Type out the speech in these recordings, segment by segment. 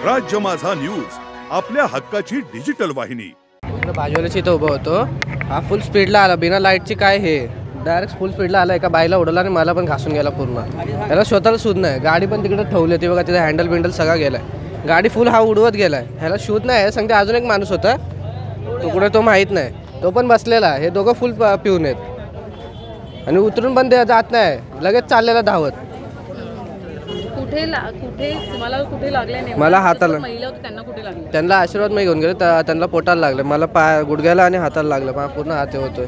राज्य माझा न्यूज, आपल्या हक्काची डिजिटल वाहिनी। भाजीवाल्याची इथं उभा होतो, हा फुल स्पीडला आला, बिना लाईटची काय हे डायरेक्ट फुल स्पीडला आला, एका बाईला उडवला आणि मला पण घासून गेला पूर्ण। याला स्वतःला सूद नाही, गाडी पण तिकडे ठेवली होती बघा, तिथे हँडल बिंडल सगळा गेलाय, गाडी फुल हा उडवत गेलाय, ह्याला शूद नाही सांगते। अजून एक माणूस होता तो कुठे तो माहीत नाही, तो पण बसलेला, हे दोघं फुल पिऊन आहेत आणि उतरून पण जात नाही, लगेच चाललेला धावत। कुठे तुम्हाला कुठे लागले नाही? मला हाताला, महिला होती त्यांना कुठे लागले? त्यांना आशीर्वाद मी घेऊन गेले, त्यांना पोटाला लागले, मला पाय गुडघ्याला आणि हाताला लागलं, पूर्ण हात होतोय।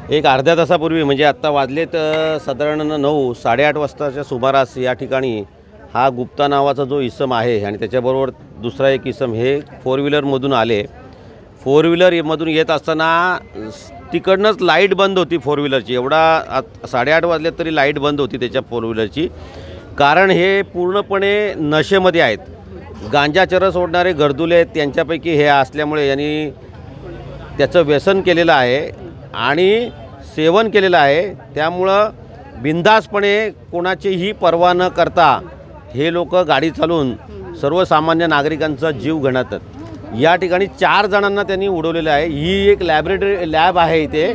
एक अर्ध्या तासापूर्वी म्हणजे आत्ता वाजलेत साधारण 9, 8:30 वाजताच्या सुमारास या ठिकाणी हा गुप्ता नावाचा जो इसम आहे आणि त्याच्याबरोबर दुसरा एक इसम हे 4 व्हीलरमधून आले। 4 व्हीलरमधून येत असताना तिकडनंच लाईट बंद होती 4 व्हीलरची, एवढा 8:30 वाजले तरी लाईट बंद होती त्याच्या 4 व्हीलरची, कारण हे पूर्णपणे नशेमध्ये आहेत। गांजा चरस ओढणारे गर्दुले आहेत त्यांच्यापैकी हे असल्यामुळे यांनी त्याचं व्यसन केलेलं आहे आणि सेवन केलेलं आहे, त्यामुळं बिनधास्तपणे कोणाचीही पर्वा न करता हे लोक गाडी चालवून सर्वसामान्य नागरिकांचा जीव गणतात। या ठिकाणी 4 जणांना त्यांनी उडवलेलं आहे। ही एक लॅब आहे इथे,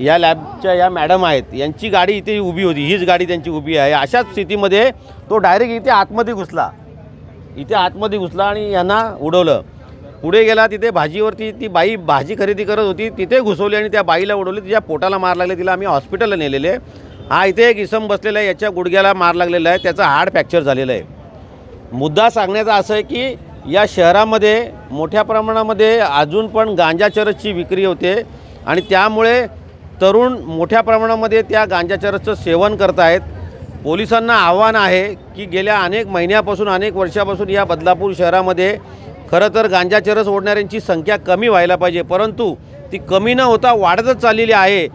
या लॅबच्या या मॅडम आहेत, यांची गाडी इथे उभी होती, हीच गाडी त्यांची उभी आहे। अशाच स्थितीमध्ये तो डायरेक्ट इथे आतमध्ये घुसला आणि यांना उडवलं। पुढे गेला, तिथे भाजीवरती ती बाई भाजी खरेदी करत होती, तिथे घुसवली आणि त्या बाईला उडवली, तिच्या पोटाला मार लागले, तिला आम्ही हॉस्पिटलला नेलेले। हा इथे एक इसम बसलेला आहे, याच्या गुडघ्याला मार लागलेला आहे, त्याचा हाड फ्रॅक्चर झालेला आहे। मुद्दा सांगण्याचा असं आहे की या शहरामध्ये मोठ्या प्रमाणामध्ये अजून पण गांजा चरसची विक्री होते आणि त्यामुळे तरुण मोठ्या प्रमाणामध्ये त्या गांजा चरसचं सेवन करत आहेत। पोलिसांना आव्हान आहे की गेल्या अनेक महिन्यापासून, अनेक वर्षापासून या बदलापूर शहरामध्ये खरं तर गांजा चरस ओढणाऱ्यांची संख्या कमी व्हायला पाहिजे, परंतु ती कमी न होता वाढतच चाललेली आहे।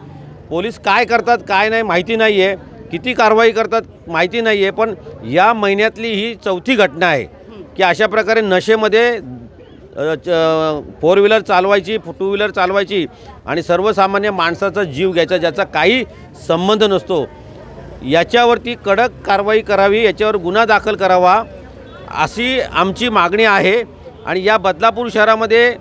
पोलीस काय करतात काय नाही माहिती नाही आहे, किती कारवाई करतात माहिती नाही आहे, पण या महिन्यातली ही 4थी घटना आहे की अशा प्रकारे नशेमध्ये 4 व्हीलर चालवायची, 2 व्हीलर चालवायची आणि सर्वसामान्य माणसाचा जीव घ्यायचा, ज्याचा काही संबंध नसतो। याच्यावरती कडक कारवाई करावी, याच्यावर गुन्हा दाखल करावा अशी आमची मागणी आहे। आणि या बदलापूर शहरामध्ये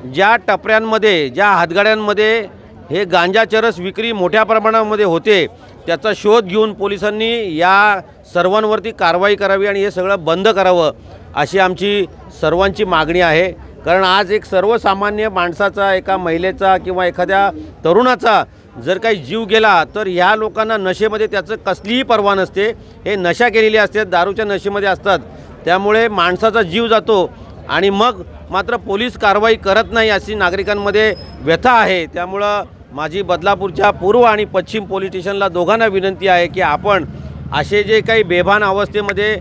ज्या टपऱ्यांमध्ये, ज्या हातगाड्यांमध्ये हे गांजा चरस विक्री मोठ्या प्रमाणामध्ये होते, त्याचा शोध घेऊन पोलिसांनी या सर्वांवरती कारवाई करावी आणि हे सगळं बंद करावं अशी आमची सर्वांची मागणी आहे। कारण आज एक सर्वसामान्य माणसाचा, एका महिलेचा किंवा एखाद्या तरुणाचा जर काही जीव गेला तर ह्या लोकांना नशेमध्ये त्याचं कसलीही पर्वा नसते, हे नशा केलेली असते, दारूच्या नशेमध्ये असतात, त्यामुळे माणसाचा जीव जातो आणि मग मात्र पोलीस कारवाई करत नाही अशी नागरिकांमध्ये व्यथा आहे। त्यामुळं माझी बदलापूरच्या पूर्व आणि पश्चिम पोलीस स्टेशनला दोघांना विनंती आहे की आपण असे जे काही बेभान अवस्थेमध्ये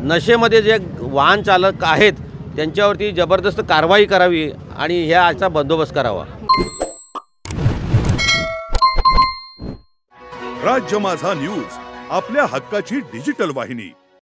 नशेमध्ये जे वाहन चालक आहेत त्यांच्यावरती जबरदस्त कारवाई करावी आणि ह्याचा बंदोबस्त करावा। राज्य माझा न्यूज, आपल्या हक्काची डिजिटल वाहिनी।